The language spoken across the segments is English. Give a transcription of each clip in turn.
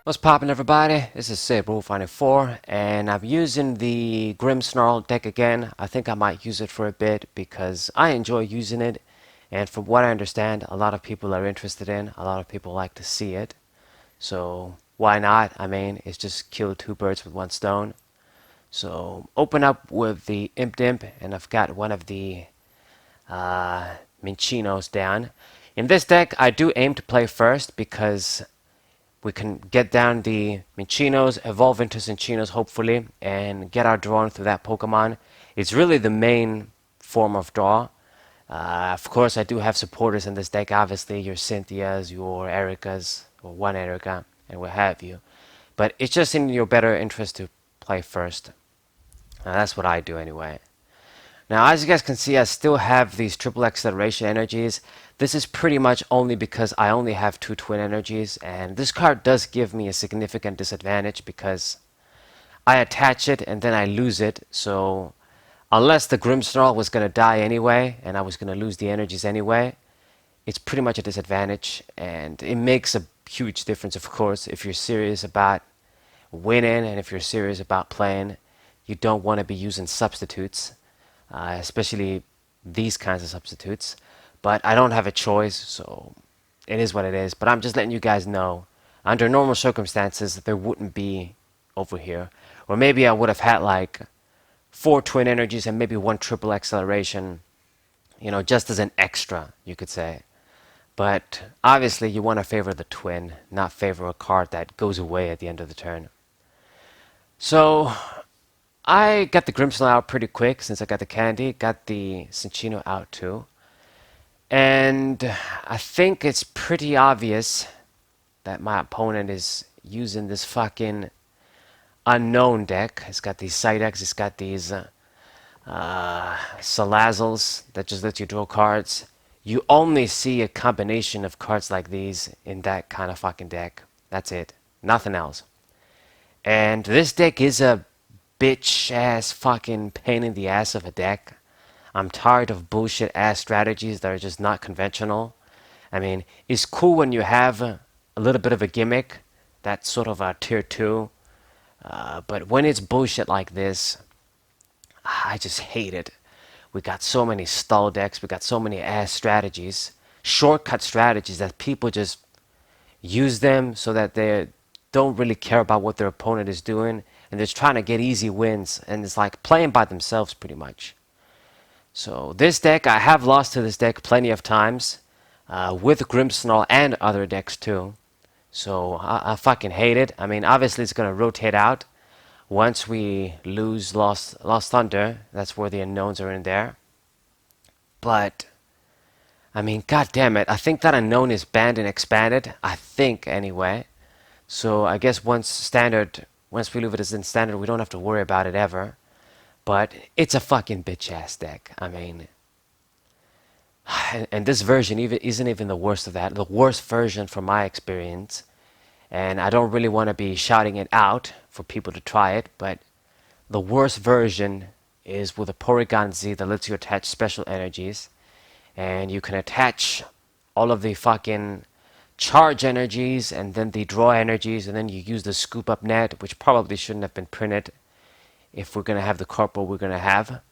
What's poppin', everybody? This is Rule 4, and I'm using the Grimmsnarl deck again. I think I might use it for a bit because I enjoy using it, and from what I understand, a lot of people are interested in. A lot of people like to see it, so why not? I mean, it's just kill two birds with one stone. So open up with the Imp Dimp, and I've got one of the Mincinos down. In this deck, I do aim to play first because we can get down the Mincinos, evolve into Cinccinos hopefully, and get our draw through that Pokemon. It's really the main form of draw. Of course, I do have supporters in this deck, obviously, your Cynthias, your Ericas, or one Erica, and what have you. But it's just in your better interest to play first. That's what I do anyway. Now, as you guys can see, I still have these triple acceleration energies. This is pretty much only because I only have two twin energies, and this card does give me a significant disadvantage because I attach it and then I lose it. So unless the Grimmsnarl was going to die anyway, and I was going to lose the energies anyway, it's pretty much a disadvantage, and it makes a huge difference, of course, if you're serious about winning and if you're serious about playing. You don't want to be using substitutes, especially these kinds of substitutes. But I don't have a choice, so it is what it is. But I'm just letting you guys know, under normal circumstances, there wouldn't be over here. Or maybe I would have had like 4 twin energies and maybe 1 triple acceleration, just as an extra, you could say. But obviously you want to favor the twin, not favor a card that goes away at the end of the turn. So I got the Grimmsnarl out pretty quick since I got the candy, got the Cinccino out too. And I think it's pretty obvious that my opponent is using this fucking Unown deck. It's got these Psyducks, it's got these Salazzles that just lets you draw cards. You only see a combination of cards like these in that kind of fucking deck. That's it. Nothing else. And this deck is a bitch ass fucking pain in the ass of a deck. I'm tired of bullshit ass strategies that are just not conventional. I mean, it's cool when you have a little bit of a gimmick, that's sort of a tier 2. But when it's bullshit like this, I just hate it. We got so many stall decks, we got so many ass strategies, shortcut strategies that people just use them so that they don't really care about what their opponent is doing, and they're just trying to get easy wins, and it's like playing by themselves pretty much. So this deck, I have lost to this deck plenty of times, with Grimmsnarl and other decks too. So I fucking hate it. I mean, obviously it's gonna rotate out once we lose Lost Thunder. That's where the unknowns are in there. But I mean, god damn it, I think that unknown is banned and expanded. I think anyway. So I guess once we leave it as in standard, we don't have to worry about it ever. But it's a fucking bitch-ass deck. I mean, and this version isn't even the worst of that. The worst version from my experience. And I don't really want to be shouting it out for people to try it, but the worst version is with a Porygon Z that lets you attach special energies. And you can attach all of the fucking charge energies and then the draw energies, and then you use the scoop up net, which probably shouldn't have been printed if we're going to have the corporal we're going to have,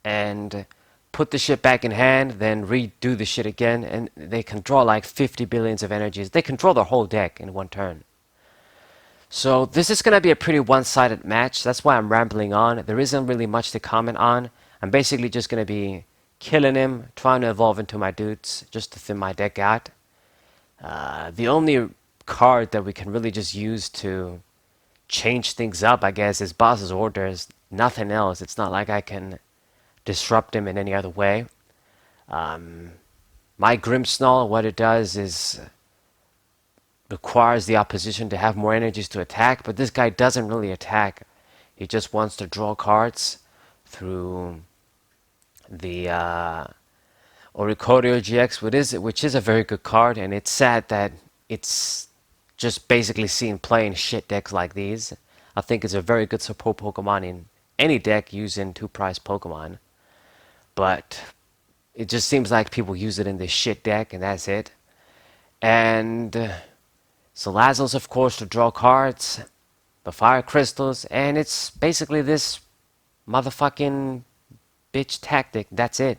and put the shit back in hand, then redo the shit again, and they can draw like 50 billions of energies. They can draw their whole deck in one turn. So this is going to be a pretty one-sided match. That's why I'm rambling on. There isn't really much to comment on. I'm basically just going to be killing him, trying to evolve into my dudes, just to thin my deck out. The only card that we can really just use to change things up, I guess, is Boss's Orders. Nothing else. It's not like I can disrupt him in any other way. My Grimmsnarl, what it does is requires the opposition to have more energies to attack, but this guy doesn't really attack. He just wants to draw cards through the Oricorio GX, which is a very good card, and it's sad that it's just basically seen play in shit decks like these. I think it's a very good support Pokemon in any deck using 2-price Pokemon. But it just seems like people use it in this shit deck, and that's it. And Salazzles, of course, to draw cards, the fire crystals, and it's basically this motherfucking bitch tactic. That's it.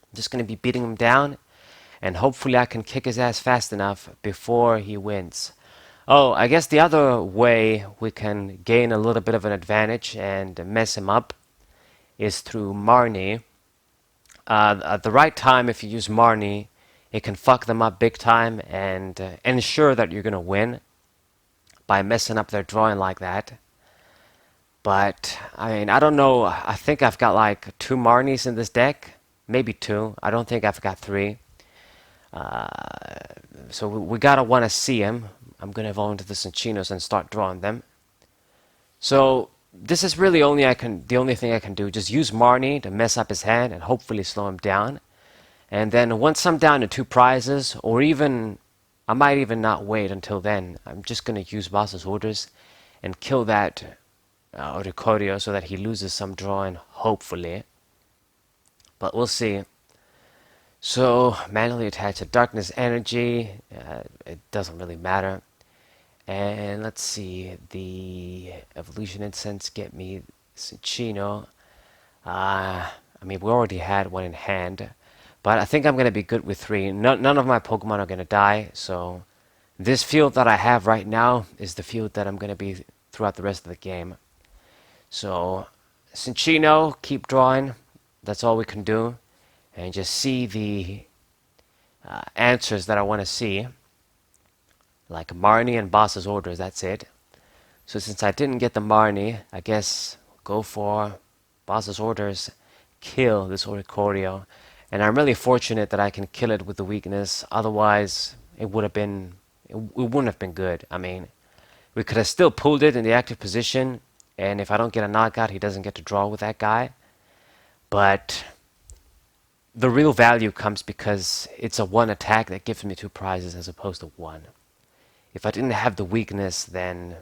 I'm just gonna be beating him down, and hopefully I can kick his ass fast enough before he wins. Oh, I guess the other way we can gain a little bit of an advantage and mess him up is through Marnie. At the right time, if you use Marnie, it can fuck them up big time and ensure that you're gonna win by messing up their drawing like that. But, I mean, I don't know. I think I've got like 2 Marnies in this deck. Maybe 2. I don't think I've got 3. So we gotta want to see him. I'm gonna evolve into the Cinccinos and start drawing them. So this is really the only thing I can do. Just use Marnie to mess up his hand and hopefully slow him down. And then once I'm down to 2 prizes, or even I might even not wait until then. I'm just gonna use Boss's Orders and kill that Oricorio so that he loses some drawing, hopefully. But we'll see. So, manually attach a darkness energy. It doesn't really matter. And let's see. The evolution incense get me Cinccino. I mean, we already had one in hand. But I think I'm going to be good with 3. None of my Pokemon are going to die. So, this field that I have right now is the field that I'm going to be throughout the rest of the game. So, Cinccino, keep drawing. That's all we can do. And just see the answers that I want to see. Like Marnie and Boss's Orders, that's it. So since I didn't get the Marnie, I guess go for Boss's Orders, kill this Oricorio. And I'm really fortunate that I can kill it with the weakness. Otherwise, it wouldn't have been good. I mean, we could have still pulled it in the active position, and if I don't get a knockout, he doesn't get to draw with that guy. But the real value comes because it's a 1 attack that gives me 2 prizes as opposed to 1. If I didn't have the weakness, then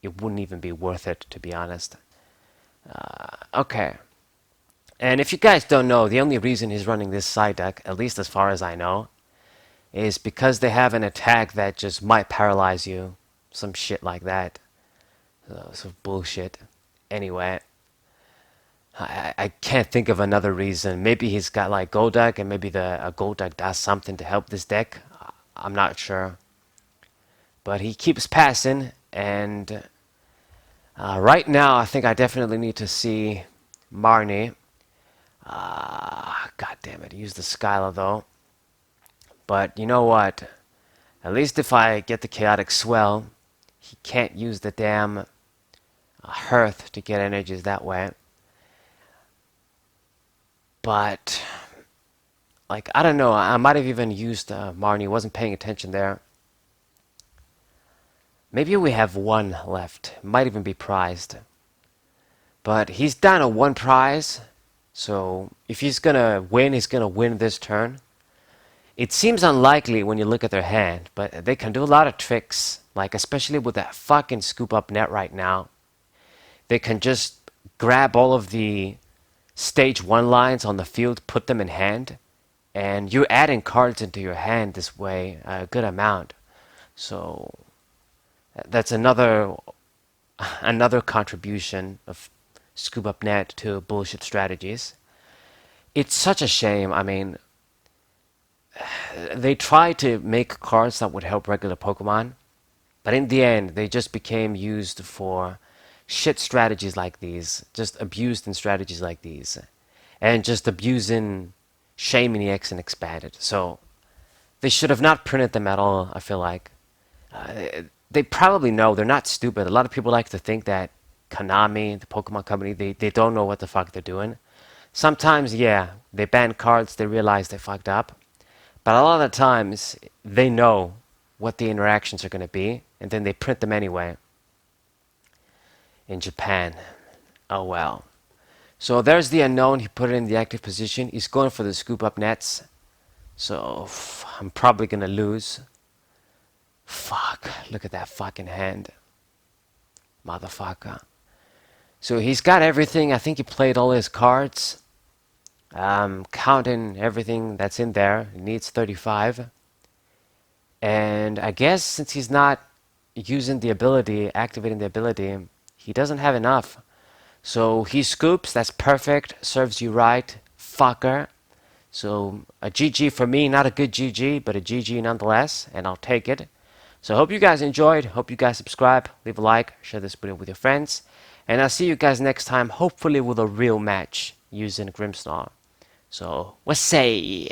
it wouldn't even be worth it, to be honest. Okay. And if you guys don't know, the only reason he's running this side deck, at least as far as I know, is because they have an attack that just might paralyze you. Some shit like that. Some bullshit. Anyway. I can't think of another reason. Maybe he's got like Golduck, and maybe a Golduck does something to help this deck. I'm not sure. But he keeps passing, and right now I think I definitely need to see Marnie. God damn it, use the Skyla though. But you know what? At least if I get the Chaotic Swell, he can't use the damn Hearth to get energies that way. But, like, I don't know. I might have even used Marnie. Wasn't paying attention there. Maybe we have 1 left. Might even be prized. But he's down to 1 prize. So, if he's going to win, he's going to win this turn. It seems unlikely when you look at their hand. But they can do a lot of tricks. Like, especially with that fucking scoop up net right now. They can just grab all of the Stage 1 lines on the field, put them in hand, and you're adding cards into your hand this way a good amount. So that's another contribution of Scoop Up Net to bullshit strategies. It's such a shame. I mean, they tried to make cards that would help regular Pokemon, but in the end, they just became used for shit strategies like these, just abused in strategies like these, and just abusing Shaymin EX and Expanded. So they should have not printed them at all, I feel like. They probably know, they're not stupid. A lot of people like to think that Konami, the Pokemon company, they don't know what the fuck they're doing. Sometimes, yeah, they ban cards, they realize they fucked up. But a lot of the times, they know what the interactions are going to be, and then they print them anyway. In Japan. Oh well. So there's the Unown. He put it in the active position. He's going for the scoop up nets. So I'm probably gonna lose. Fuck. Look at that fucking hand. Motherfucker. So he's got everything. I think he played all his cards. Counting everything that's in there. He needs 35. And I guess since he's not using the ability, activating the ability, he doesn't have enough. So he scoops, that's perfect, serves you right, fucker. So a GG for me, not a good GG, but a GG nonetheless, and I'll take it. So I hope you guys enjoyed, hope you guys subscribe, leave a like, share this video with your friends, and I'll see you guys next time, hopefully with a real match using Grimmsnarl. So, what's say?